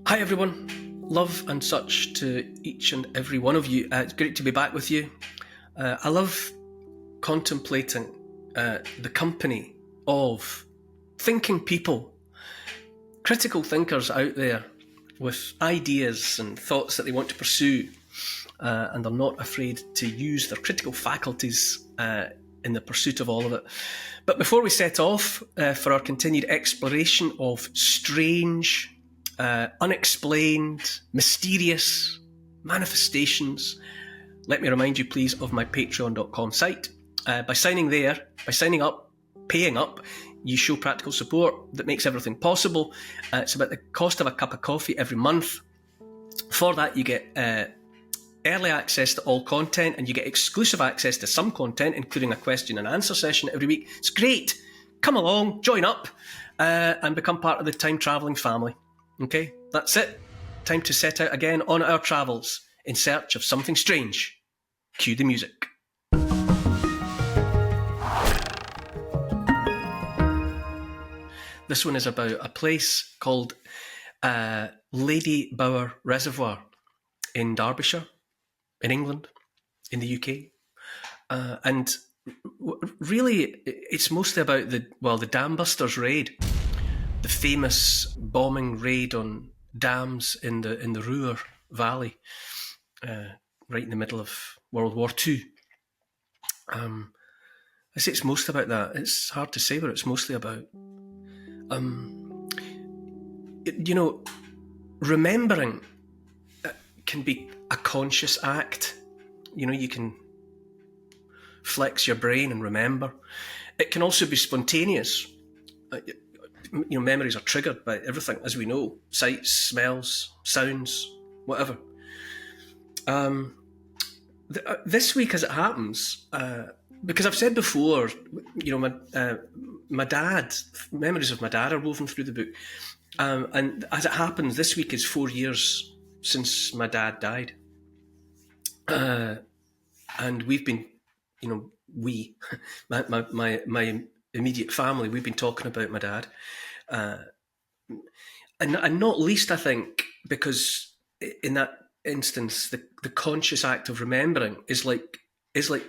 Hi everyone, love and such to each and every one of you. It's great to be back with you. I love contemplating the company of thinking people, critical thinkers out there with ideas and thoughts that they want to pursue, and are not afraid to use their critical faculties in the pursuit of all of it. But before we set off for our continued exploration of strange, unexplained, mysterious manifestations, let me remind you please of my patreon.com site. By signing up, paying up, you show practical support that makes everything possible. It's about the cost of a cup of coffee every month. For that you get early access to all content, and you get exclusive access to some content, including a question and answer session every week. It's great. Come along, join up, and become part of the time travelling family. Okay, that's it. Time to set out again on our travels in search of something strange. Cue the music. This one is about a place called Lady Bower Reservoir in Derbyshire, in England, in the UK. And really, it's mostly about the Dambusters Raid, the famous bombing raid on dams in the Ruhr Valley, right in the middle of World War II. I say it's mostly about that. It's hard to say what it's mostly about. Remembering can be a conscious act. You can flex your brain and remember. It can also be spontaneous. Memories are triggered by everything, as we know: sights, smells, sounds, whatever. This week, as it happens, because I've said before, my dad, memories of my dad are woven through the book, and as it happens, this week is 4 years since my dad died, and we've been, my immediate family, we've been talking about my dad, and not least, I think, because in that instance, the conscious act of remembering is like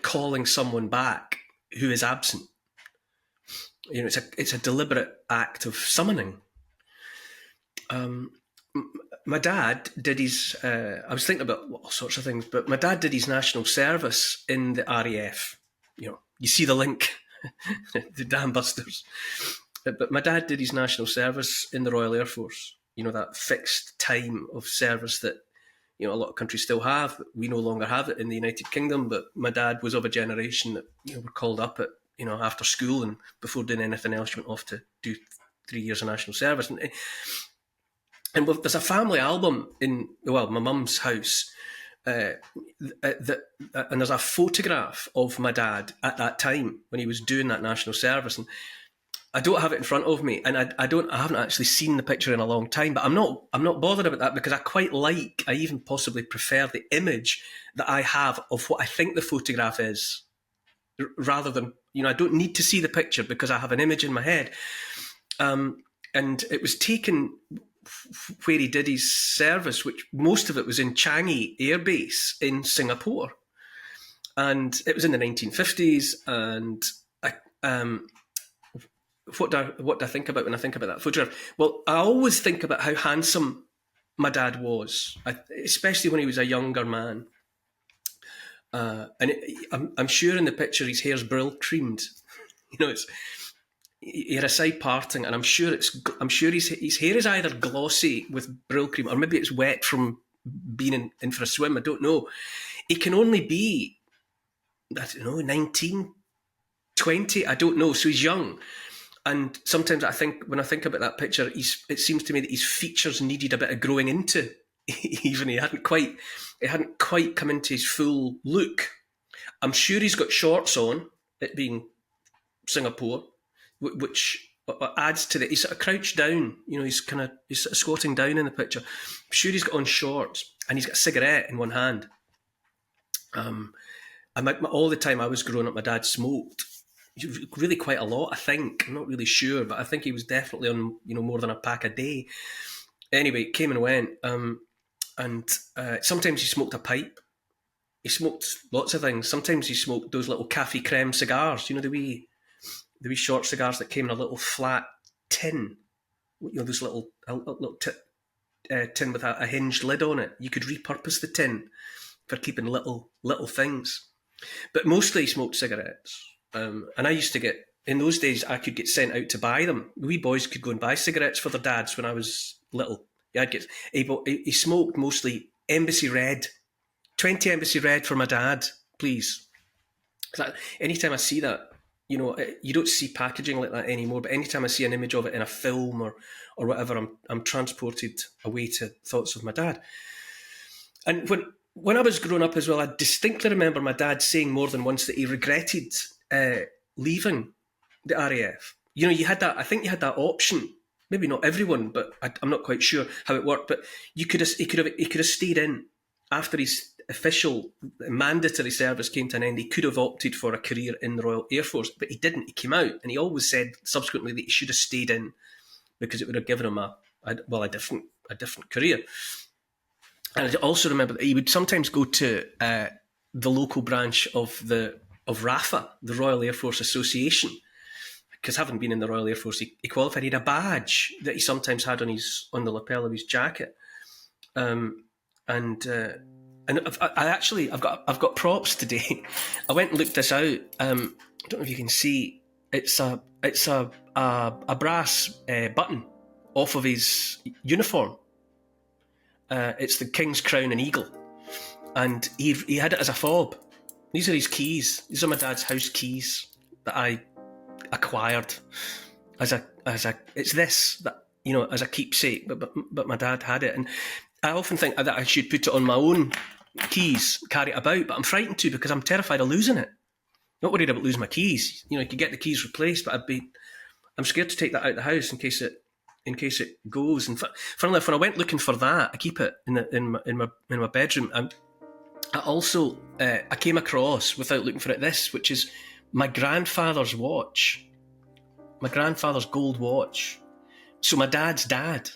calling someone back who is absent. It's a deliberate act of summoning. My dad did his, I was thinking about all sorts of things, but my dad did his national service in the RAF. You see the link, the Dambusters. But my dad did his national service in the Royal Air Force. That fixed time of service that, a lot of countries still have. We no longer have it in the United Kingdom, but my dad was of a generation that, were called up at, after school, and before doing anything else, went off to do 3 years of national service. And there's a family album in, my mum's house, and there's a photograph of my dad at that time when he was doing that national service. And I don't have it in front of me, and I haven't actually seen the picture in a long time, but I'm not bothered about that, because I even possibly prefer the image that I have of what I think the photograph is, rather than, I don't need to see the picture because I have an image in my head. And it was taken where he did his service, which most of it was in Changi Air Base in Singapore. And it was in the 1950s, and what do I think about when I think about that photograph? Well, I always think about how handsome my dad was, especially when he was a younger man. I'm sure in the picture his hair's brill creamed. He had a side parting, and I'm sure his hair is either glossy with brill cream, or maybe it's wet from being in for a swim. I don't know. It can only be, 19, 20. I don't know. So he's young. And sometimes when I think about that picture, it seems to me that his features needed a bit of growing into. Even he hadn't quite come into his full look. I'm sure he's got shorts on, it being Singapore, which adds to he's sort of crouched down. He's sort of squatting down in the picture. I'm sure he's got on shorts, and he's got a cigarette in one hand. All the time I was growing up, my dad smoked. Really quite a lot, I think. I'm not really sure, but I think he was definitely on, more than a pack a day. Anyway, came and went. And sometimes he smoked a pipe. He smoked lots of things. Sometimes he smoked those little cafe creme cigars. You know, the wee short cigars that came in a little flat tin. You know, those little tin with a hinged lid on it. You could repurpose the tin for keeping little things. But mostly he smoked cigarettes. And I used to get, in those days, I could get sent out to buy them. We boys could go and buy cigarettes for their dads when I was little. Yeah, he smoked mostly Embassy Red. 20 Embassy Red for my dad, please. Anytime I see that, you know, you don't see packaging like that anymore, but anytime I see an image of it in a film or whatever, I'm transported away to thoughts of my dad. And when I was growing up as well, I distinctly remember my dad saying more than once that he regretted leaving the RAF. You know, I think you had that option. Maybe not everyone, but I'm not quite sure how it worked. But he could have stayed in after his official mandatory service came to an end. He could have opted for a career in the Royal Air Force, but he didn't. He came out, and he always said subsequently that he should have stayed in because it would have given him a different career. And I also remember that he would sometimes go to the local branch of RAFA, the Royal Air Force Association, because having been in the Royal Air Force, he qualified. He had a badge that he sometimes had on the lapel of his jacket, and I've got props today. I went and looked this out. I don't know if you can see. It's a brass button off of his uniform. It's the King's Crown and Eagle, and he had it as a fob. These are his keys. These are my dad's house keys that I acquired as a it's this that, you know, as a keepsake. But my dad had it, and I often think that I should put it on my own keys, carry it about, but I'm frightened to because I'm terrified of losing it. Not worried about losing my keys. You know, you could get the keys replaced, but I'm scared to take that out of the house in case it goes. And funnily enough, when I went looking for that, I keep it in my bedroom. I also I came across, without looking for it, this, which is my grandfather's watch, my grandfather's gold watch. So my dad's dad.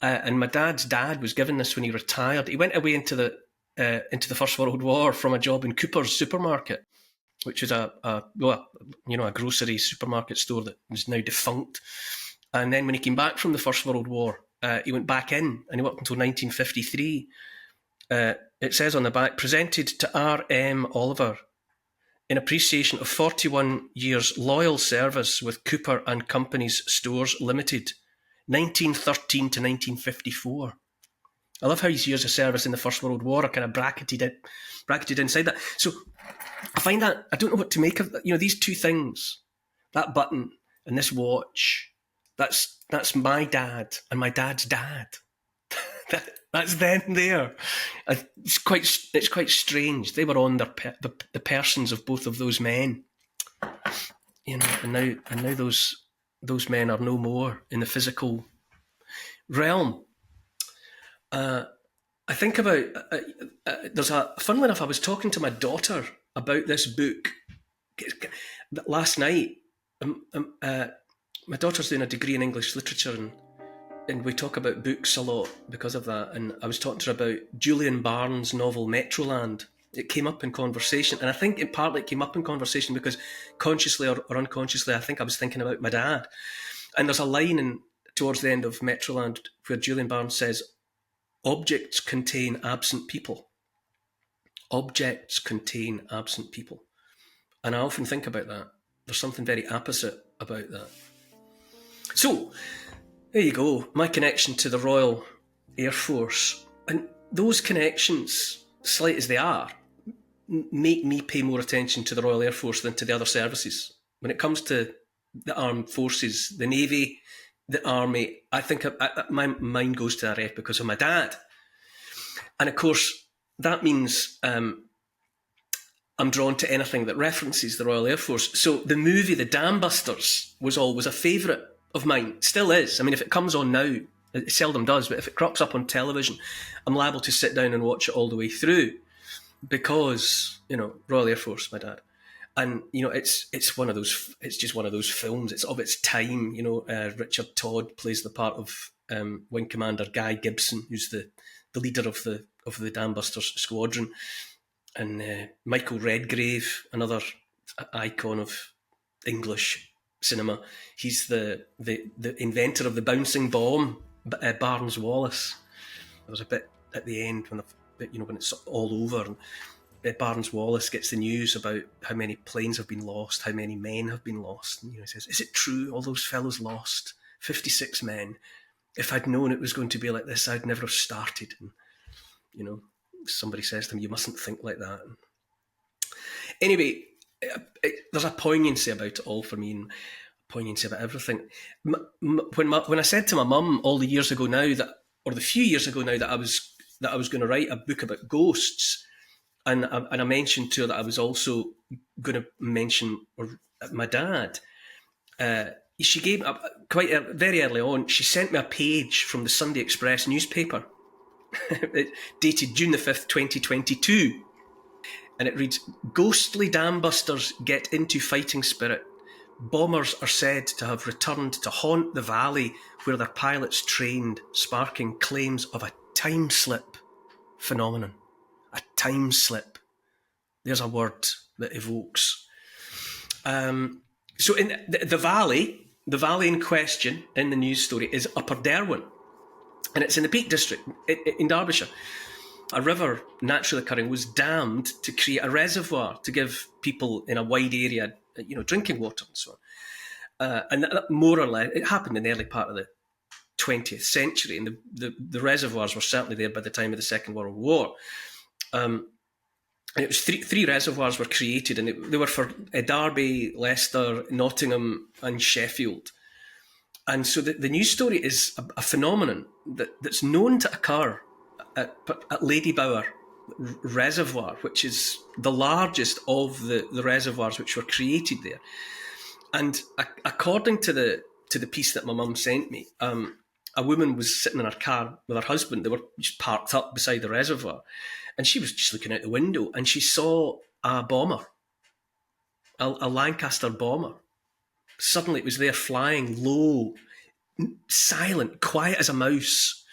And my dad's dad was given this when he retired. He went away into the First World War from a job in Cooper's supermarket, which is a grocery supermarket store that is now defunct. And then when he came back from the First World War, he went back in and he worked until 1953. It says on the back, presented to R.M. Oliver in appreciation of 41 years loyal service with Cooper and Company's Stores Limited, 1913 to 1954. I love how his years of service in the First World War are kind of bracketed inside that. So I find that, I don't know what to make of that. You know, these two things, that button and this watch, that's my dad and my dad's dad. That's them there. It's quite strange. They were on the persons of both of those men, you know, and now those men are no more in the physical realm. I think about funnily enough, I was talking to my daughter about this book last night. My daughter's doing a degree in English literature, and we talk about books a lot because of that. And I was talking to her about Julian Barnes' novel Metroland. It came up in conversation, and I think it partly came up in conversation because consciously or unconsciously, I think I was thinking about my dad. And there's a line towards the end of Metroland where Julian Barnes says, "Objects contain absent people. Objects contain absent people." And I often think about that. There's something very opposite about that. So, there you go, my connection to the Royal Air Force. And those connections, slight as they are, make me pay more attention to the Royal Air Force than to the other services. When it comes to the armed forces, the Navy, the Army, I think my mind goes to the RAF because of my dad. And of course, that means I'm drawn to anything that references the Royal Air Force. So the movie The Dambusters was always a favourite of mine, still is. I mean, if it comes on now, it seldom does, but if it crops up on television, I'm liable to sit down and watch it all the way through because, you know, Royal Air Force, my dad. And, you know, it's just one of those films. It's of its time, you know. Richard Todd plays the part of Wing Commander Guy Gibson, who's the leader of the Dambusters squadron, and Michael Redgrave, another icon of English cinema. He's the inventor of the bouncing bomb, Barnes Wallis. There was a bit at the end when it's all over, and Barnes Wallis gets the news about how many planes have been lost, how many men have been lost, and he says, "Is it true? All those fellows lost, 56 men. If I'd known it was going to be like this, I'd never have started." And somebody says to him, "You mustn't think like that." Anyway, there's a poignancy about it all for me, and a poignancy about everything. When I said to my mum all the years ago now or the few years ago now that I was going to write a book about ghosts, and I mentioned to her that I was also going to mention my dad. She gave very early on. She sent me a page from the Sunday Express newspaper, dated June the 5th, 2022. And it reads, "Ghostly dambusters get into fighting spirit. Bombers are said to have returned to haunt the valley where their pilots trained, sparking claims of a time slip phenomenon." A time slip. There's a word that evokes. So in the valley in question in the news story is Upper Derwent. And it's in the Peak District in Derbyshire. A river naturally occurring was dammed to create a reservoir to give people in a wide area, drinking water and so on. And that more or less, it happened in the early part of the 20th century, and the reservoirs were certainly there by the time of the Second World War. And it was three reservoirs were created, and they were for Darby, Leicester, Nottingham, and Sheffield. And so the news story is a phenomenon that's known to occur at Ladybower Reservoir, which is the largest of the reservoirs which were created there. And according to the piece that my mum sent me, a woman was sitting in her car with her husband. They were just parked up beside the reservoir, and she was just looking out the window, and she saw a bomber, a Lancaster bomber. Suddenly it was there flying low, silent, quiet as a mouse,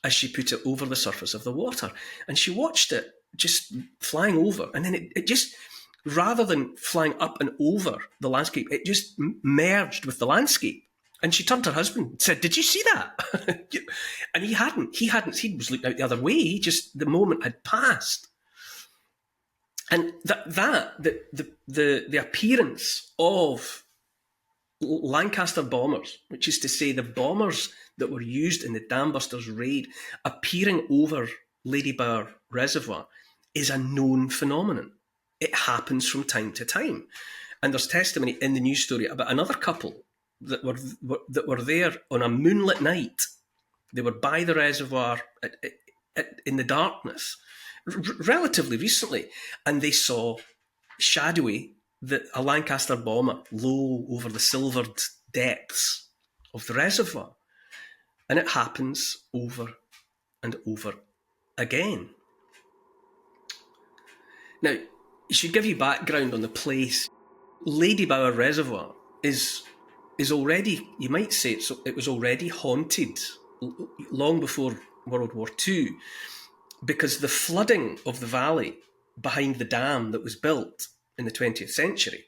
as she put it, over the surface of the water. And she watched it just flying over, and then it just, rather than flying up and over the landscape, it just merged with the landscape. And she turned to her husband and said, "Did you see that?" And he hadn't. He was looking out the other way. The moment had passed. And the appearance of Lancaster bombers, which is to say the bombers that were used in the Dambusters Raid, appearing over Ladybower Reservoir, is a known phenomenon. It happens from time to time. And there's testimony in the news story about another couple that were there on a moonlit night. They were by the reservoir in the darkness, relatively recently, and they saw shadowy a Lancaster bomber low over the silvered depths of the reservoir. And it happens over and over again. Now, it should give you background on the place. Ladybower Reservoir is already, you might say, it was already haunted long before World War II, because the flooding of the valley behind the dam that was built in the 20th century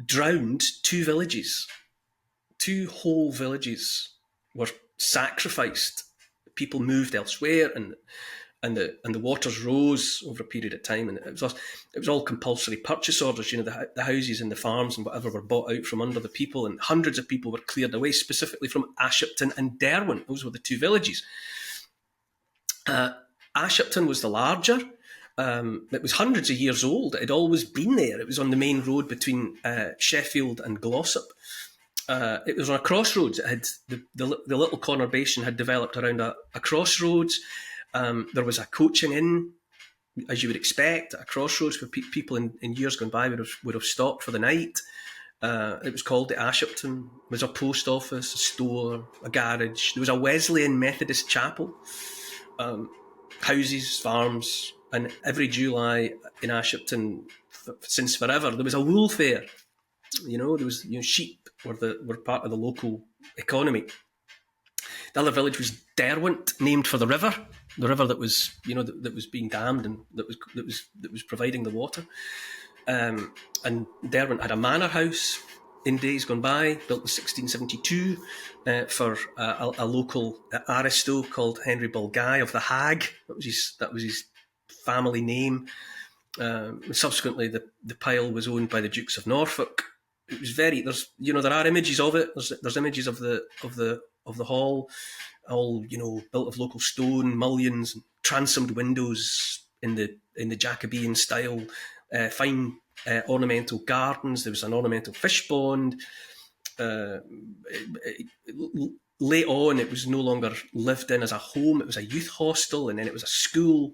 drowned two villages. Two whole villages were sacrificed. People moved elsewhere, and the waters rose over a period of time, and it was all compulsory purchase orders. The houses and the farms and whatever were bought out from under the people, and hundreds of people were cleared away, specifically from Ashipton and Derwent. Those were the two villages. Ashipton was the larger. It was hundreds of years old. It had always been there. It was on the main road between Sheffield and Glossop. It was on a crossroads. It had the little conurbation had developed around a crossroads. There was a coaching inn, as you would expect, at a crossroads where people in years gone by would have stopped for the night. It was called the Ashipton. There was a post office, a store, a garage. There was a Wesleyan Methodist chapel, houses, farms, and every July in Ashipton, since forever, there was a wool fair. There was sheep were part of the local economy. The other village was Derwent, named for the river that was, that was being dammed and that was providing the water. And Derwent had a manor house in days gone by, built in 1672 for a local aristo called Henry Bulgai of the Hag. That was his family name. Subsequently, the pile was owned by the Dukes of Norfolk. It was there are images of it. There's images of the hall, all built of local stone, mullions, and transomed windows in the Jacobean style. Fine ornamental gardens. There was an ornamental fish pond. Late on, it was no longer lived in as a home. It was a youth hostel, and then it was a school.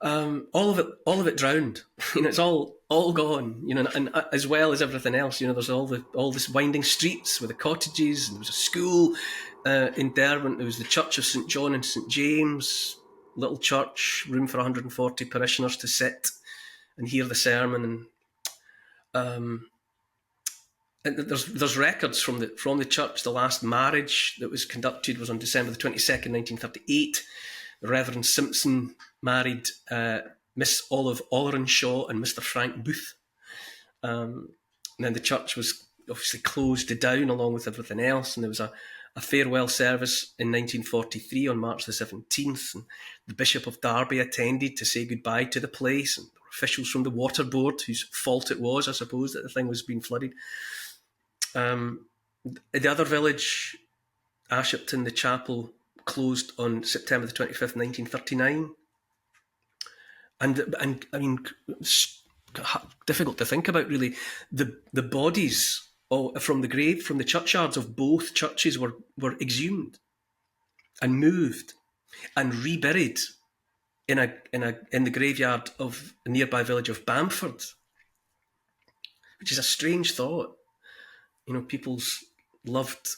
All of it drowned. It's all gone. And as well as everything else, there's all this winding streets with the cottages, and there was a school in Derwent. There was the Church of St John and St James, little church, room for 140 parishioners to sit and hear the sermon. And there's records from the church. The last marriage that was conducted was on December the 22nd, 1938. The Reverend Simpson married Miss Olive Ollerenshaw and Mr. Frank Booth. And then the church was obviously closed down along with everything else. And there was a farewell service in 1943 on March the 17th. And the Bishop of Darby attended to say goodbye to the place. And there were officials from the water board, whose fault it was, I suppose, that the thing was being flooded. The other village, Ashipton, the chapel, closed on September the 25th, 1939. And I mean, it's difficult to think about, really. The bodies from the churchyards of both churches were exhumed and moved and reburied in the graveyard of a nearby village of Bamford, which is a strange thought. People's loved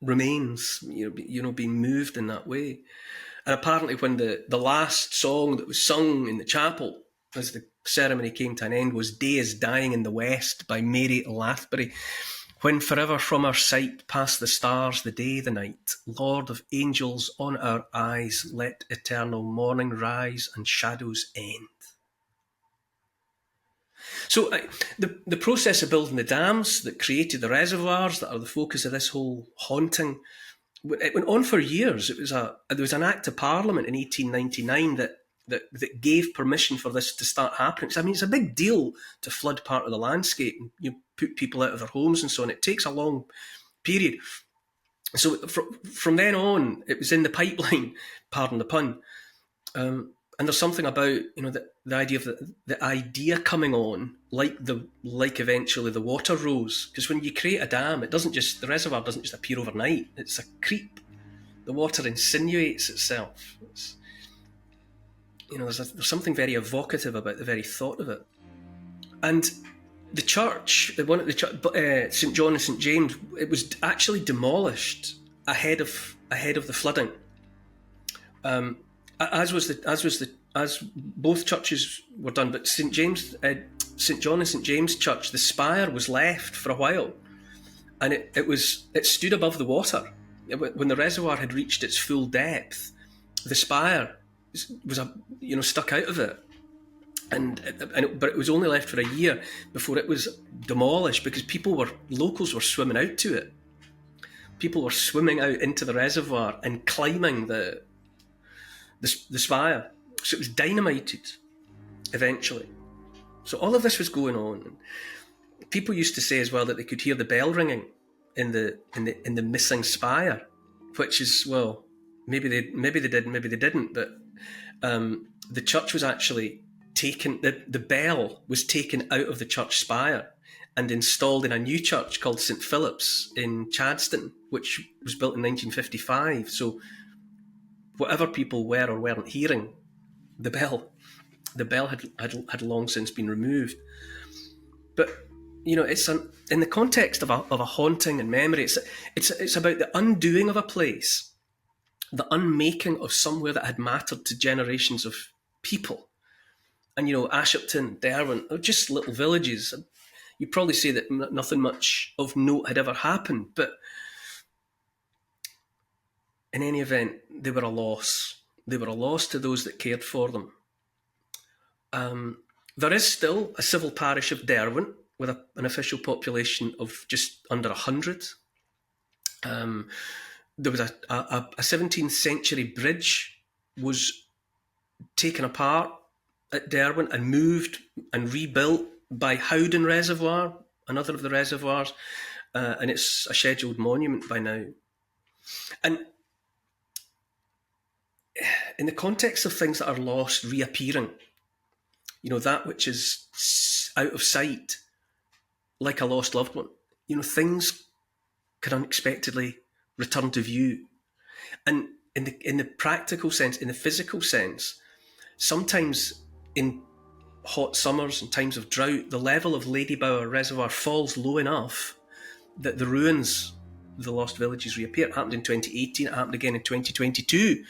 remains, being moved in that way. And apparently when the last song that was sung in the chapel as the ceremony came to an end was "Day is Dying in the West" by Mary Lathbury. When forever from our sight pass the stars, the day, the night, Lord of angels on our eyes, let eternal morning rise and shadows end. So the process of building the dams that created the reservoirs that are the focus of this whole haunting, it went on for years. There was an Act of Parliament in 1899 that gave permission for this to start happening. I mean, it's a big deal to flood part of the landscape and put people out of their homes and so on. It takes a long period. So from then on, it was in the pipeline, pardon the pun. And there's something about the idea of the idea coming on, like eventually the water rose. Because when you create a dam, the reservoir doesn't just appear overnight. It's a creep. The water insinuates itself. There's something very evocative about the very thought of it. And the church, St John and St James, it was actually demolished ahead of the flooding. As both churches were done, but St John and St James Church, the spire was left for a while, and it stood above the water. When the reservoir had reached its full depth, the spire was stuck out of it, but it was only left for a year before it was demolished because locals were swimming out to it. People were swimming out into the reservoir and climbing the spire. So it was dynamited eventually. So all of this was going on. People used to say as well that they could hear the bell ringing in the missing spire, which is, well, maybe they did, maybe they didn't. But the church was actually taken. The bell was taken out of the church spire and installed in a new church called St Philip's in Chadstone, which was built in 1955. So whatever people were or weren't hearing, the bell had long since been removed. But it's in the context of a haunting and memory. It's about the undoing of a place, the unmaking of somewhere that had mattered to generations of people. And Ashipton, Derwent, are just little villages. You'd probably say that nothing much of note had ever happened, but in any event, they were a loss. They were a loss to those that cared for them. There is still a civil parish of Derwent with an official population of just under 100. There was a 17th century bridge was taken apart at Derwent and moved and rebuilt by Howden Reservoir, another of the reservoirs, and it's a scheduled monument by now. And in the context of things that are lost reappearing, that which is out of sight, like a lost loved one, things can unexpectedly return to view. And in the practical sense, in the physical sense, sometimes in hot summers and times of drought, the level of Ladybower Reservoir falls low enough that the ruins of the lost villages reappear. It happened in 2018, it happened again in 2022,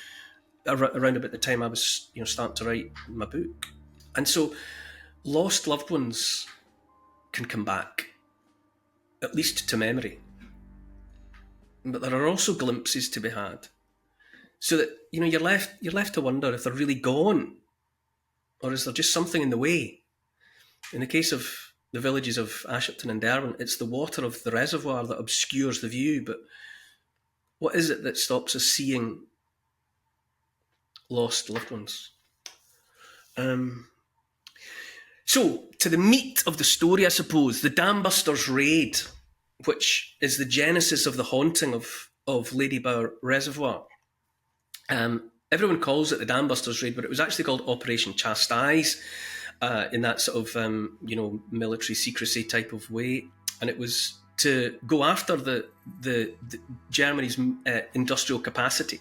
around about the time I was starting to write my book. And so lost loved ones can come back, at least to memory. But there are also glimpses to be had. So that, you're left to wonder if they're really gone, or is there just something in the way? In the case of the villages of Ashipton and Derwent, it's the water of the reservoir that obscures the view, but what is it that stops us seeing lost loved ones? So, to the meat of the story, I suppose, the Dambusters Raid, which is the genesis of the haunting of Ladybower Reservoir. Everyone calls it the Dambusters Raid, but it was actually called Operation Chastise, in that sort of military secrecy type of way, and it was to go after the Germany's industrial capacity,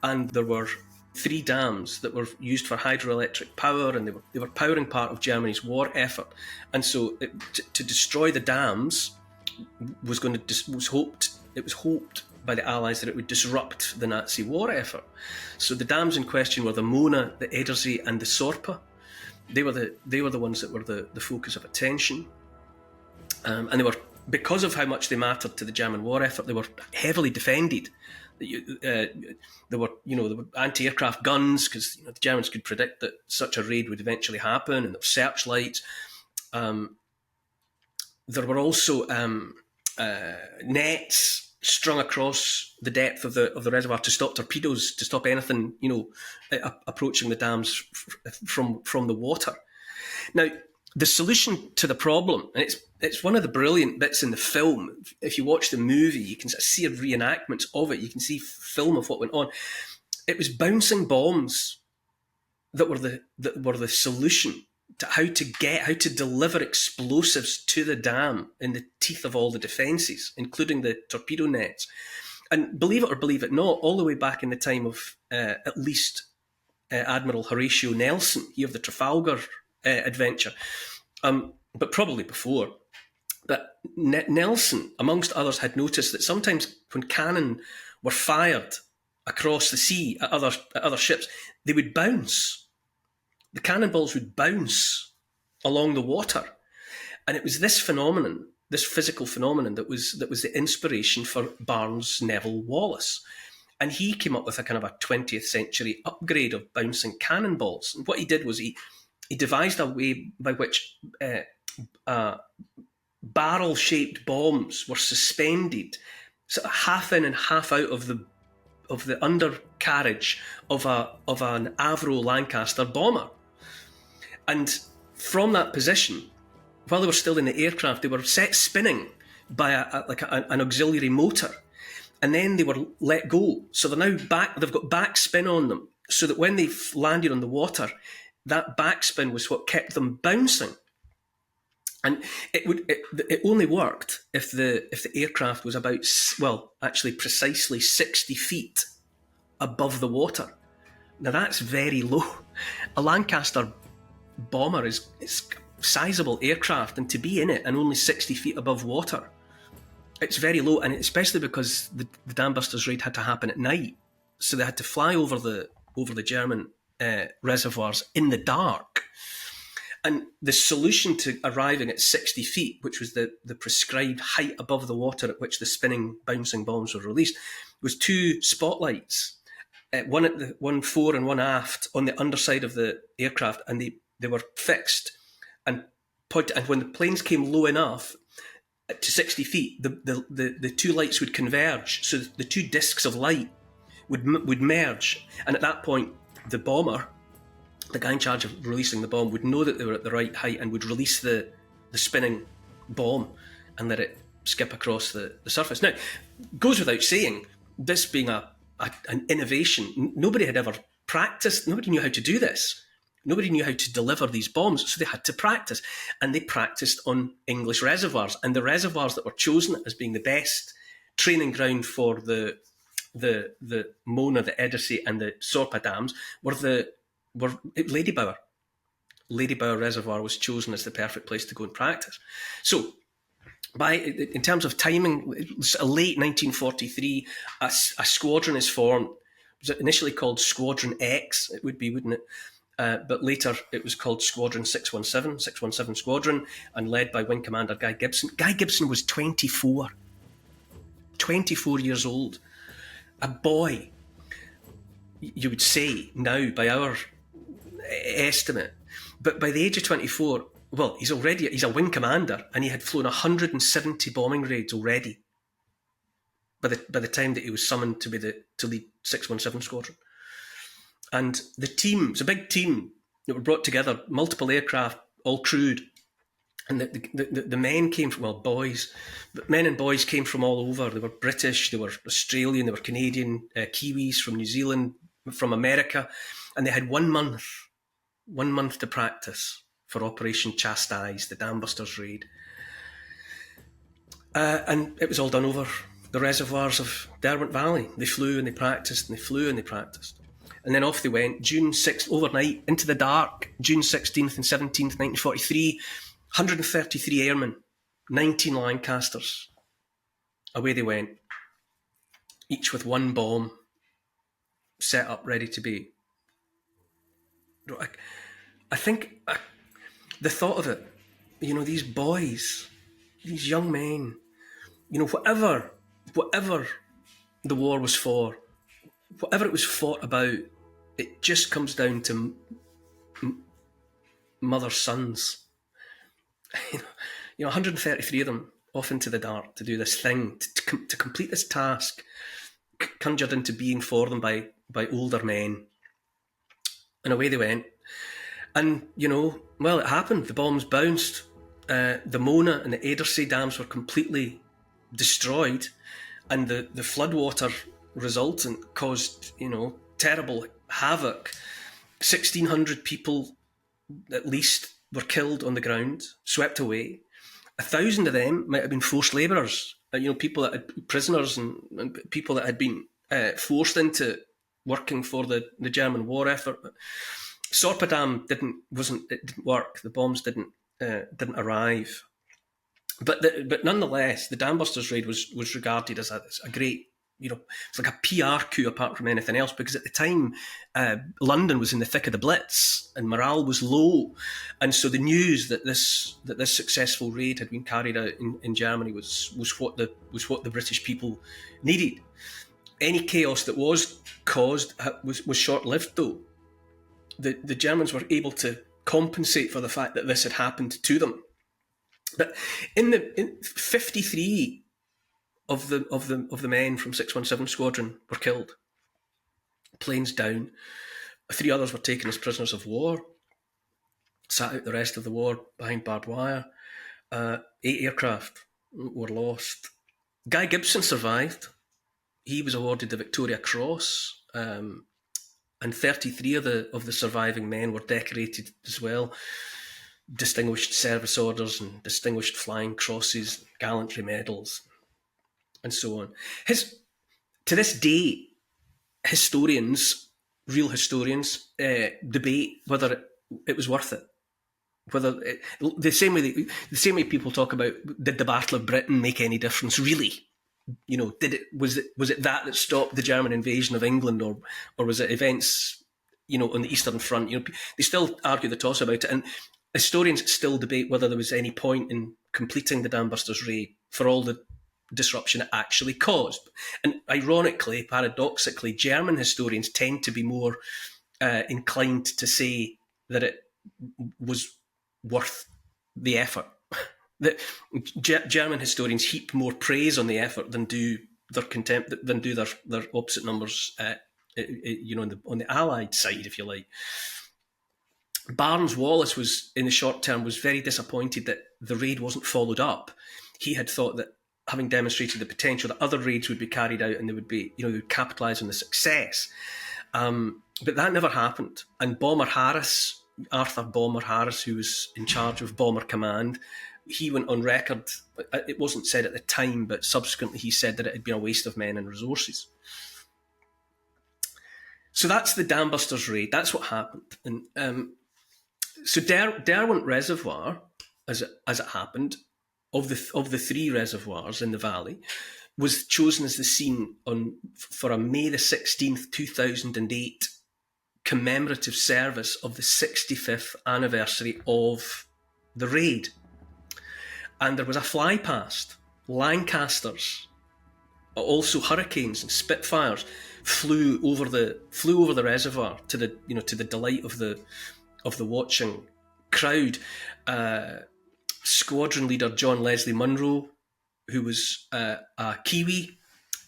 and there were 3 dams that were used for hydroelectric power, and they were powering part of Germany's war effort, and so to destroy the dams was hoped by the Allies that it would disrupt the Nazi war effort. So the dams in question were the Mona, the Edersee, and the Sorpe. They were the ones that were the focus of attention, and they were, because of how much they mattered to the German war effort, they were heavily defended. There were anti-aircraft guns, because the Germans could predict that such a raid would eventually happen, and there were searchlights. There were also nets strung across the depth of the reservoir to stop torpedoes, to stop anything approaching the dams from the water. Now, the solution to the problem, and it's one of the brilliant bits in the film. If you watch the movie, you can see reenactments of it. You can see film of what went on. It was bouncing bombs that were the solution to how to deliver explosives to the dam in the teeth of all the defences, including the torpedo nets. And believe it or believe it not, all the way back in the time of at least Admiral Horatio Nelson, he of the Trafalgar adventure, but probably before. But Nelson, amongst others, had noticed that sometimes when cannon were fired across the sea at other ships, they would bounce. The cannonballs would bounce along the water. And it was this phenomenon, this physical phenomenon, that was the inspiration for Barnes Neville Wallace. And he came up with a kind of a 20th century upgrade of bouncing cannonballs. And what he did was he devised a way by which barrel-shaped bombs were suspended, sort of half in and half out of the undercarriage of an Avro Lancaster bomber. And from that position, while they were still in the aircraft, they were set spinning by an auxiliary motor, and then they were let go. So they're now back. They've got backspin on them, so that when they landed on the water, that backspin was what kept them bouncing. And it only worked if the aircraft was about, precisely 60 feet above the water. Now that's very low. A Lancaster bomber is sizable aircraft, and to be in it and only 60 feet above water, it's very low. And especially because the Dambusters Raid had to happen at night, so they had to fly over the German reservoirs in the dark. And the solution to arriving at 60 feet, which was the prescribed height above the water at which the spinning, bouncing bombs were released, was 2 spotlights, one fore and one aft on the underside of the aircraft, and they were fixed and pointed. And when the planes came low enough to 60 feet, the 2 lights would converge, so the 2 discs of light would merge, and at that point, the bomber, the guy in charge of releasing the bomb, would know that they were at the right height and would release the spinning bomb and let it skip across the surface. Now, goes without saying, this being an innovation, nobody had ever practiced, nobody knew how to do this. Nobody knew how to deliver these bombs, so they had to practice. And they practiced on English reservoirs. And the reservoirs that were chosen as being the best training ground for the Mona, the Edersee, and the Sorpa dams were Ladybower. Ladybower Reservoir was chosen as the perfect place to go and practice. So, in terms of timing, late 1943, a squadron is formed. It was initially called Squadron X, it would be, wouldn't it? But later it was called Squadron 617 Squadron, and led by Wing Commander Guy Gibson. Guy Gibson was 24 years old. A boy, you would say now by our estimate. But by the age of 24, well, he's a wing commander, and he had flown 170 bombing raids already by the time that he was summoned to lead 617 Squadron. And the team, it's a big team that were brought together, multiple aircraft, all crewed. And the men came from, well, boys, but men and boys came from all over. They were British, they were Australian, they were Canadian, Kiwis from New Zealand, from America. And they had 1 month to practice for Operation Chastise, the Dambusters Raid. And it was all done over the reservoirs of Derwent Valley. They flew and they practiced, and they flew and they practiced. And then off they went, June 6th, overnight, into the dark, June 16th and 17th, 1943, 133 airmen, 19 Lancasters. Away they went, each with 1 bomb set up, ready to be. I think the thought of it, these boys, these young men, whatever the war was for, whatever it was fought about, it just comes down to mother-sons. 133 of them off into the dark to do this thing, to complete this task, conjured into being for them by older men. And away they went. And, well, it happened. The bombs bounced. The Mona and the Edersee dams were completely destroyed. And the floodwater resultant caused, terrible havoc. 1,600 people, at least, were killed on the ground, swept away. 1,000 of them might have been forced labourers. People that had prisoners and people that had been forced into working for the German war effort. Sorpa Dam didn't work. The bombs didn't arrive. But nonetheless, the Dambusters Raid was regarded as a great, it's like a PR coup apart from anything else, because at the time, London was in the thick of the Blitz and morale was low, and so the news that this successful raid had been carried out in Germany was what the British people needed. Any chaos that was caused was short-lived, though. The Germans were able to compensate for the fact that this had happened to them. But in 53 of the men from 617 Squadron were killed. Planes down. 3 others were taken as prisoners of war. Sat out the rest of the war behind barbed wire. 8 aircraft were lost. Guy Gibson survived. He was awarded the Victoria Cross, and 33 of the surviving men were decorated as well. Distinguished Service Orders and Distinguished Flying Crosses, Gallantry Medals, and so on. To this day, real historians, debate whether it was worth it. The same way people talk about, did the Battle of Britain make any difference? Really, was it that stopped the German invasion of England, or was it events, on the Eastern Front? They still argue the toss about it, and Historians still debate whether there was any point in completing the Dambusters Raid for all the disruption it actually caused. And ironically, paradoxically, German historians tend to be more inclined to say that it was worth the effort. That German historians heap more praise on the effort than do their contempt, than do their opposite numbers, on the Allied side, if you like. Barnes Wallis was, in the short term, was very disappointed that the raid wasn't followed up. He had thought that, having demonstrated the potential, that other raids would be carried out and they would be, they would capitalise on the success. But that never happened. And Arthur Bomber Harris, who was in charge of Bomber Command, he went on record, it wasn't said at the time, but subsequently he said that it had been a waste of men and resources. So that's the Dambusters Raid. That's what happened. And so Derwent Reservoir, as it happened, of the three reservoirs in the valley, was chosen as the scene for a May the 16th, 2008 commemorative service of the 65th anniversary of the raid. And there was a fly past. Lancasters, also Hurricanes and Spitfires, flew over the reservoir to the delight of the watching crowd. Squadron leader John Leslie Munro, who was a Kiwi,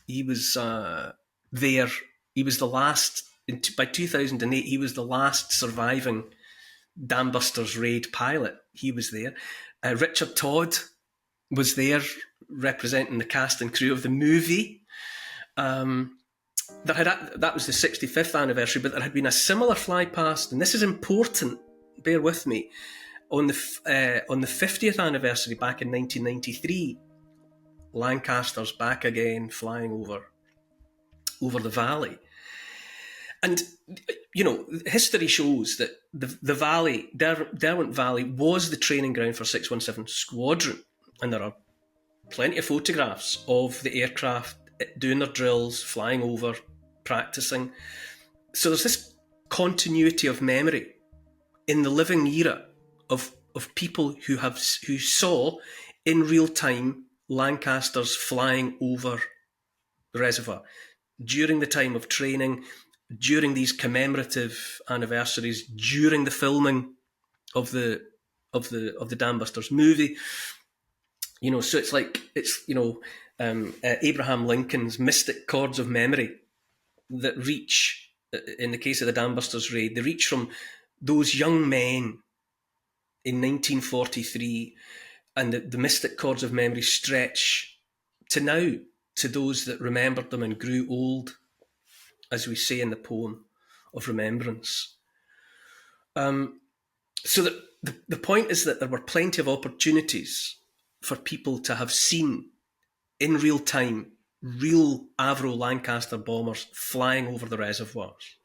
he was there. He was the last. By 2008, he was the last surviving Dambusters Raid pilot. He was there. Richard Todd was there representing the cast and crew of the movie. That was the 65th anniversary, but there had been a similar fly past, and this is important, bear with me, on the 50th anniversary back in 1993. Lancasters back again, flying over the valley. And, history shows that the valley, Derwent Valley, was the training ground for 617 Squadron. And there are plenty of photographs of the aircraft doing their drills, flying over, practicing. So there's this continuity of memory in the living era of people who saw in real time Lancasters flying over the reservoir during the time of training, during these commemorative anniversaries, during the filming of the Dambusters movie. So it's Abraham Lincoln's mystic chords of memory that reach, in the case of the Dambusters Raid, they reach from those young men in 1943, and the mystic chords of memory stretch to now, to those that remembered them and grew old, as we say in the poem of remembrance. So that the point is that there were plenty of opportunities for people to have seen in real time real Avro Lancaster bombers flying over the reservoirs.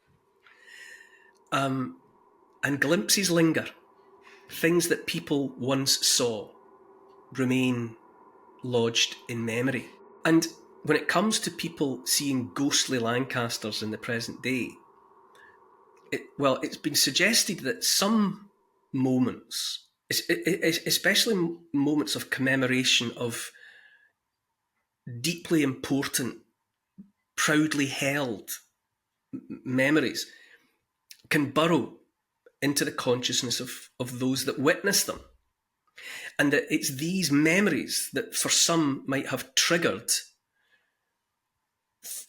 And glimpses linger. Things that people once saw remain lodged in memory. And when it comes to people seeing ghostly Lancasters in the present day, it's been suggested that some moments, especially moments of commemoration of deeply important, proudly held memories, can burrow into the consciousness of those that witness them. And that it's these memories that for some might have triggered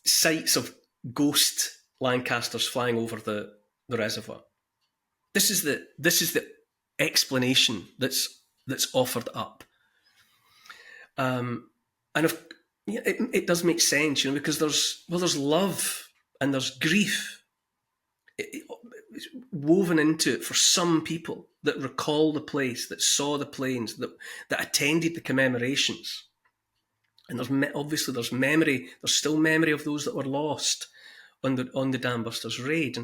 sights of ghost Lancasters flying over the reservoir. This is the explanation that's offered up. And it does make sense, because there's love and there's grief it's woven into it for some people that recall the place, that saw the planes, that attended the commemorations. And there's memory. There's still memory of those that were lost on the Dambusters Raid.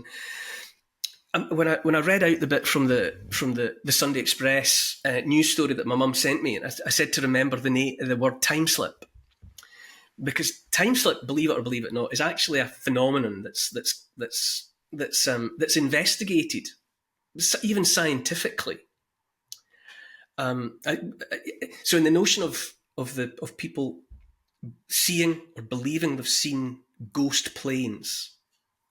And when I read out the bit from the Sunday Express news story that my mum sent me, I said to remember the word Timeslip, because Timeslip, believe it or believe it not, is actually a phenomenon that's investigated, even scientifically, So in the notion of people seeing or believing they've seen ghost planes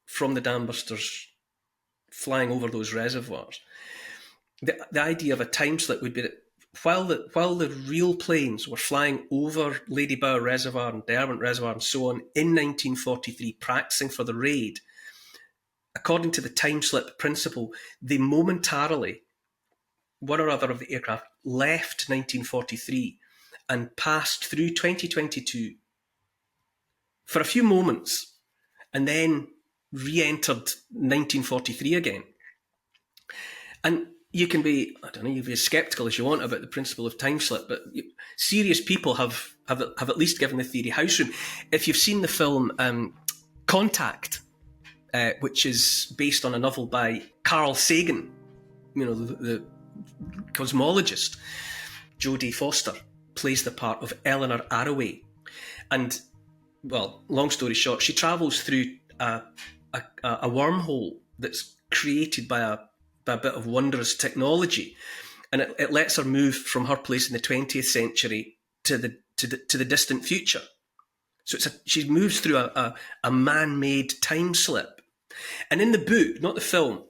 from the Dambusters flying over those reservoirs, the idea of a time slip would be that while the real planes were flying over Lady Bower Reservoir and Derwent Reservoir and so on in 1943, practicing for the raid, according to the time slip principle, they momentarily, one or other of the aircraft, left 1943 and passed through 2022 for a few moments and then re-entered 1943 again. And you can be, I don't know, you can be as sceptical as you want about the principle of time slip, but serious people have at least given the theory house room. If you've seen the film Contact, which is based on a novel by Carl Sagan, the cosmologist, Jodie Foster plays the part of Eleanor Arroway. And, well, long story short, she travels through a wormhole that's created by a bit of wondrous technology, and it lets her move from her place in the 20th century to the distant future. So she moves through a man-made time slip. And in the book, not the film,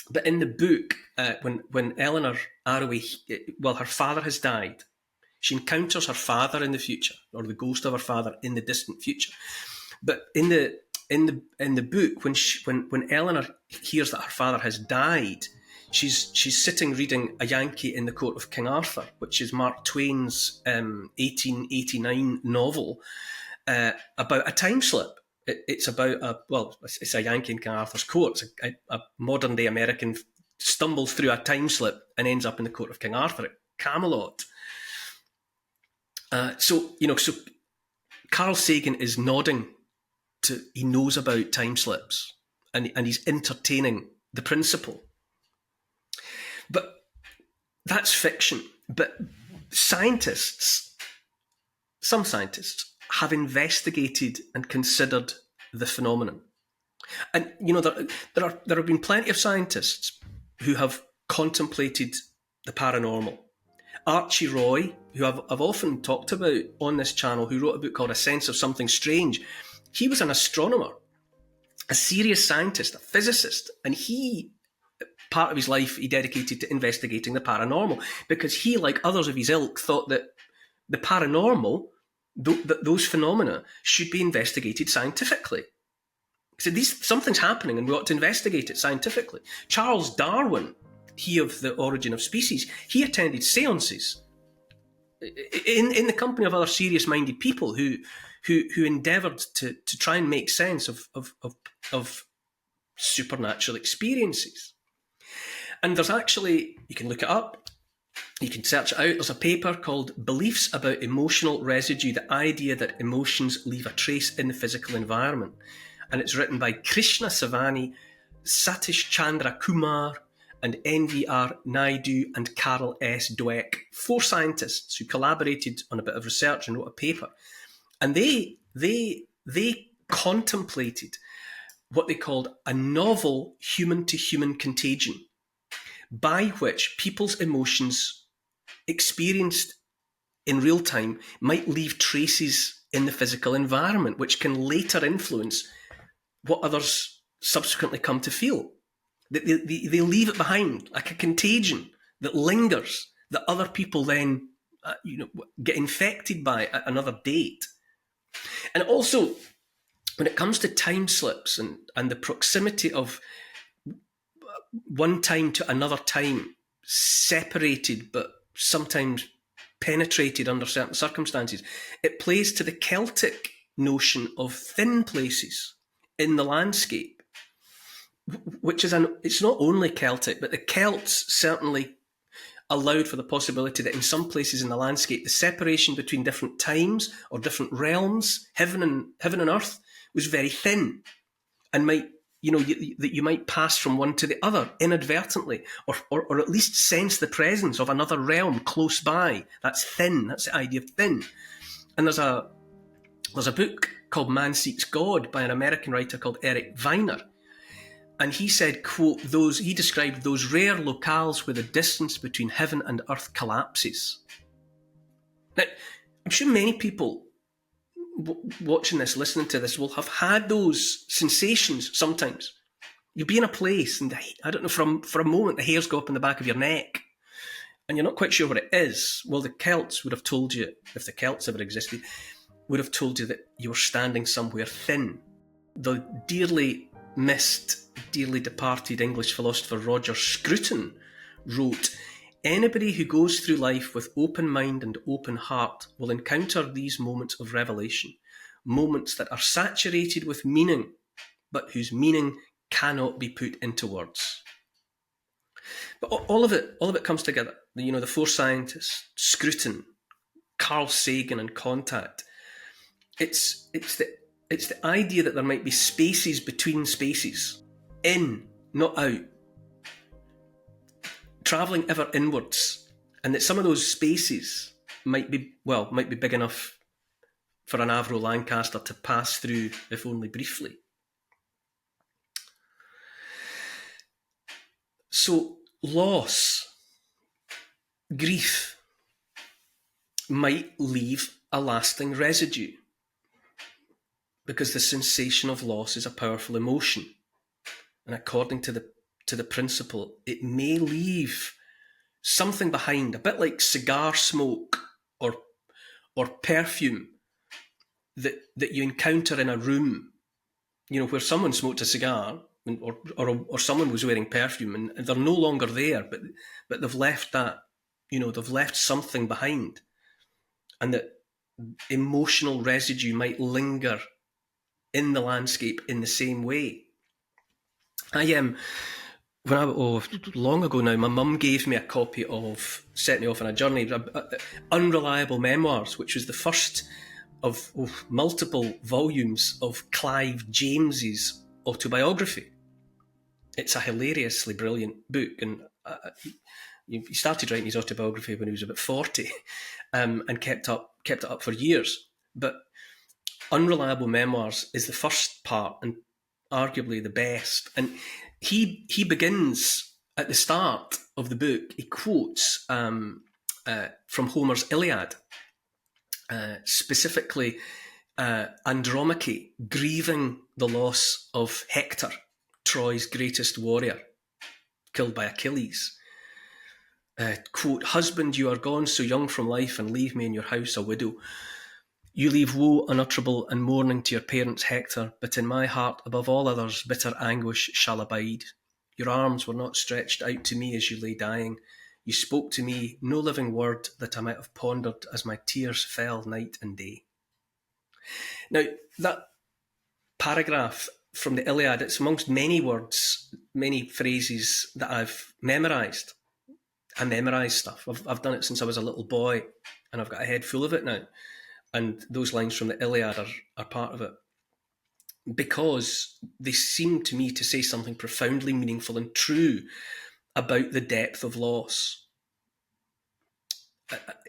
but in the book, when Eleanor Arroway, her father has died, she encounters her father in the future, or the ghost of her father in the distant future. But in the book, when Eleanor hears that her father has died, she's sitting reading A Yankee in the Court of King Arthur, which is Mark Twain's 1889 novel about a time slip. It's about it's a Yankee in King Arthur's court. It's a modern day American stumbles through a time slip and ends up in the court of King Arthur at Camelot. So Carl Sagan is nodding. He knows about time slips and he's entertaining the principle. But that's fiction. But some scientists have investigated and considered the phenomenon. And, there have been plenty of scientists who have contemplated the paranormal. Archie Roy, who I've often talked about on this channel, who wrote a book called A Sense of Something Strange, he was an astronomer, a serious scientist, a physicist, and part of his life he dedicated to investigating the paranormal, because he, like others of his ilk, thought that the paranormal, those phenomena, should be investigated scientifically. He said, something's happening and we ought to investigate it scientifically. Charles Darwin, he of The Origin of Species, he attended seances in the company of other serious-minded people who endeavoured to try and make sense of supernatural experiences. And there's actually, you can look it up, you can search it out, there's a paper called Beliefs About Emotional Residue, the idea that emotions leave a trace in the physical environment. And it's written by Krishna Savani, Satish Chandra Kumar, and NVR Naidu and Carol S. Dweck, 4 scientists who collaborated on a bit of research and wrote a paper. And they contemplated what they called a novel human-to-human contagion, by which people's emotions experienced in real time might leave traces in the physical environment, which can later influence what others subsequently come to feel. They leave it behind, like a contagion that lingers, that other people then get infected by at another date. And also, when it comes to time slips and the proximity of one time to another time, separated but sometimes penetrated under certain circumstances, it plays to the Celtic notion of thin places in the landscape, which is it's not only Celtic, but the Celts certainly allowed for the possibility that in some places in the landscape, the separation between different times or different realms, heaven and earth, was very thin, and might, that you might pass from one to the other inadvertently, or at least sense the presence of another realm close by. That's thin. That's the idea of thin. And there's a book called Man Seeks God by an American writer called Eric Viner. And he said, quote, he described those rare locales where the distance between heaven and earth collapses. Now, I'm sure many people watching this, listening to this, will have had those sensations sometimes. You'll be in a place and, I don't know, for a moment, the hairs go up in the back of your neck and you're not quite sure what it is. Well, the Celts would have told you, if the Celts ever existed, would have told you that you were standing somewhere thin. The dearly missed, dearly departed English philosopher Roger Scruton wrote, "Anybody who goes through life with open mind and open heart will encounter these moments of revelation, moments that are saturated with meaning, but whose meaning cannot be put into words." But all of it comes together. The four scientists, Scruton, Carl Sagan, and Contact. It's the idea that there might be spaces between spaces, in, not out, travelling ever inwards, and that some of those spaces might be big enough for an Avro Lancaster to pass through, if only briefly. So loss, grief, might leave a lasting residue, because the sensation of loss is a powerful emotion. And according to the principle, it may leave something behind, a bit like cigar smoke or perfume that you encounter in a room, where someone smoked a cigar or someone was wearing perfume and they're no longer there, but they've left that, they've left something behind, and that emotional residue might linger in the landscape in the same way. Long ago now, my mum gave me a copy of, set me off on a journey, Unreliable Memoirs, which was the first of multiple volumes of Clive James's autobiography. It's a hilariously brilliant book, and he started writing his autobiography when he was about 40, and kept it up for years. But Unreliable Memoirs is the first part and arguably the best. And he begins at the start of the book. He quotes from Homer's Iliad, specifically Andromache grieving the loss of Hector, Troy's greatest warrior, killed by Achilles. Quote, "Husband, you are gone so young from life, and leave me in your house a widow. You leave woe unutterable and mourning to your parents, Hector, but in my heart, above all others, bitter anguish shall abide. Your arms were not stretched out to me as you lay dying. You spoke to me no living word that I might have pondered as my tears fell night and day." Now, that paragraph from the Iliad, it's amongst many words, many phrases that I've memorised. I memorise stuff. I've done it since I was a little boy, and I've got a head full of it now. And those lines from the Iliad are part of it, because they seem to me to say something profoundly meaningful and true about the depth of loss,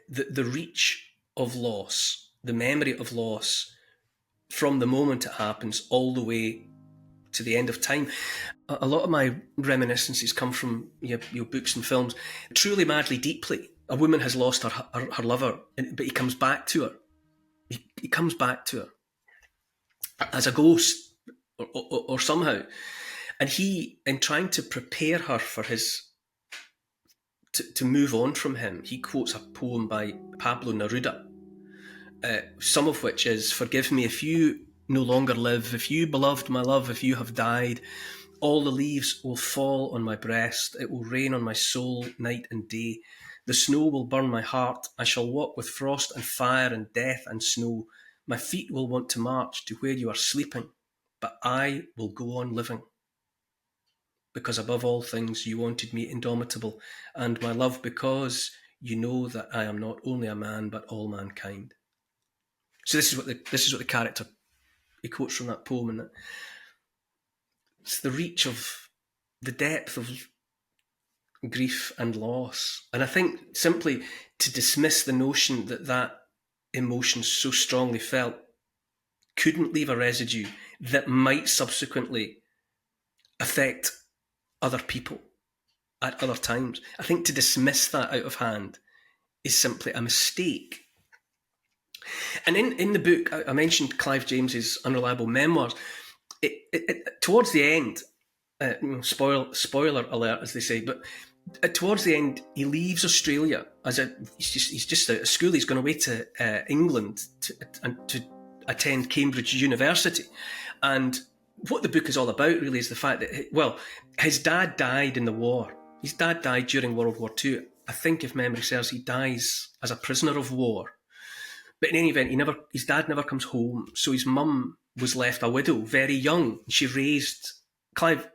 the reach of loss, the memory of loss, from the moment it happens all the way to the end of time. A lot of my reminiscences come from books and films. Truly, Madly, Deeply, a woman has lost her lover, but he comes back to her. He comes back to her as a ghost or somehow. And he, in trying to prepare her for to move on from him, he quotes a poem by Pablo Neruda, some of which is, "Forgive me if you no longer live, if you, beloved, my love, if you have died, all the leaves will fall on my breast, it will rain on my soul night and day. The snow will burn my heart. I shall walk with frost and fire and death and snow. My feet will want to march to where you are sleeping, but I will go on living. Because above all things you wanted me indomitable, and my love, because you know that I am not only a man but all mankind." So this is what the character, he quotes from that poem, and it's the reach of the depth of grief and loss. And I think simply to dismiss the notion that emotion so strongly felt couldn't leave a residue that might subsequently affect other people at other times. I think to dismiss that out of hand is simply a mistake. And in the book, I mentioned Clive James's Unreliable Memoirs. Towards the end, spoiler alert, as they say, but towards the end, he leaves Australia he's just out of school. He's gone away to England to attend Cambridge University. And what the book is all about really is the fact that, his dad died in the war. His dad died during World War II. I think, if memory serves, he dies as a prisoner of war. But in any event, his dad never comes home, so his mum was left a widow, very young. She raised Clive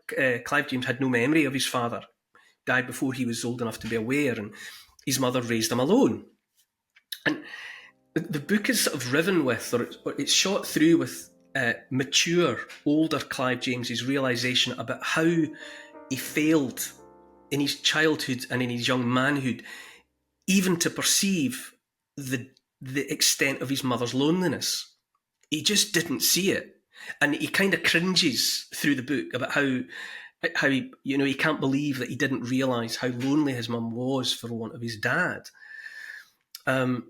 James had no memory of his father. Died before he was old enough to be aware, and his mother raised him alone. And the book is sort of riven with, or it's shot through with mature, older Clive James's realisation about how he failed in his childhood and in his young manhood, even to perceive the extent of his mother's loneliness. He just didn't see it. And he kind of cringes through the book about how he, he can't believe that he didn't realise how lonely his mum was for want of his dad. And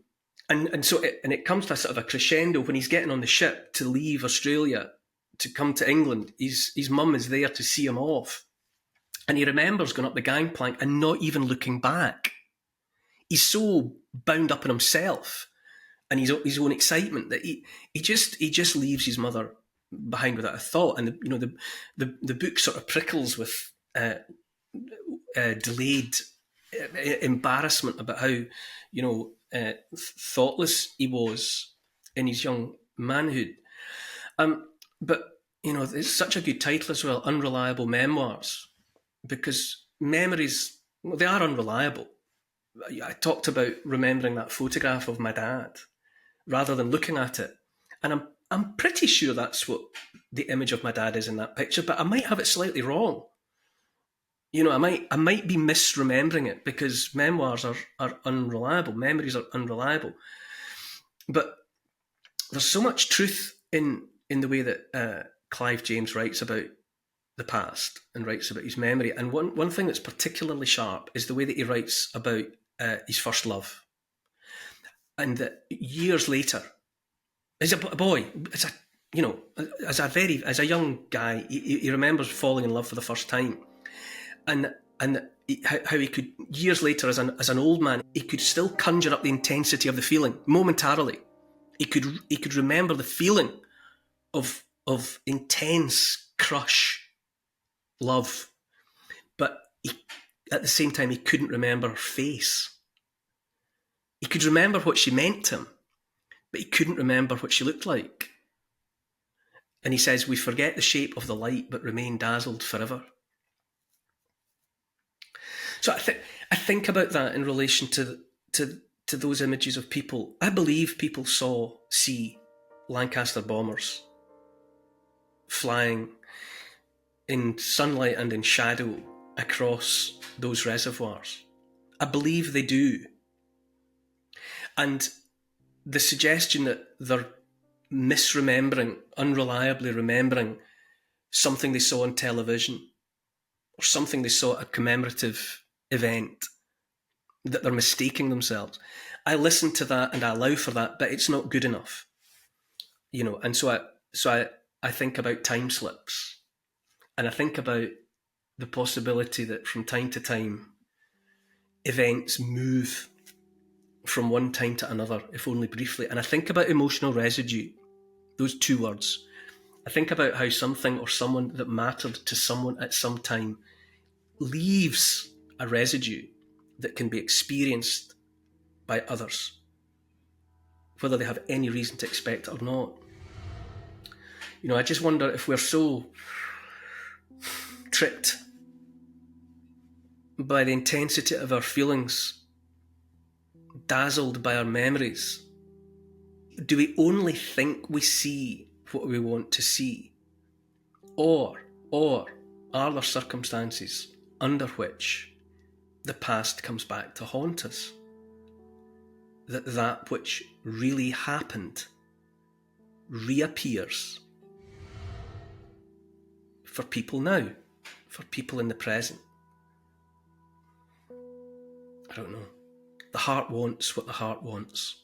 so it comes to a sort of a crescendo when he's getting on the ship to leave Australia to come to England. His mum is there to see him off. And he remembers going up the gangplank and not even looking back. He's so bound up in himself and his own excitement that he just leaves his mother behind without a thought. And the book sort of prickles with delayed embarrassment about how thoughtless he was in his young manhood. But it's such a good title as well, Unreliable Memoirs, because memories, they are unreliable. I talked about remembering that photograph of my dad rather than looking at it, and I'm pretty sure that's what the image of my dad is in that picture, but I might have it slightly wrong. I might be misremembering it, because memoirs are unreliable, memories are unreliable. But there's so much truth in the way that Clive James writes about the past and writes about his memory. And one thing that's particularly sharp is the way that he writes about his first love. And that years later, as a boy, as a young guy, he remembers falling in love for the first time. And how he could, years later, as an old man, he could still conjure up the intensity of the feeling momentarily. He could remember the feeling of intense crush, love, but at the same time he couldn't remember her face. He could remember what she meant to him, but he couldn't remember what she looked like. And he says, "We forget the shape of the light, but remain dazzled forever." So I think about that in relation to those images of people. I believe people see Lancaster bombers flying in sunlight and in shadow across those reservoirs. I believe they do. And the suggestion that they're misremembering, unreliably remembering something they saw on television or something they saw at a commemorative event, that they're mistaking themselves. I listen to that and I allow for that, but it's not good enough. And so I think about Timeslips, and I think about the possibility that from time to time events move from one time to another, if only briefly. And I think about emotional residue, those two words. I think about how something or someone that mattered to someone at some time leaves a residue that can be experienced by others, whether they have any reason to expect it or not. I just wonder if we're so tricked by the intensity of our feelings, dazzled by our memories. Do we only think we see what we want to see? Or are there circumstances under which the past comes back to haunt us? That which really happened reappears for people now. for people in the present. I don't know. The heart wants what the heart wants.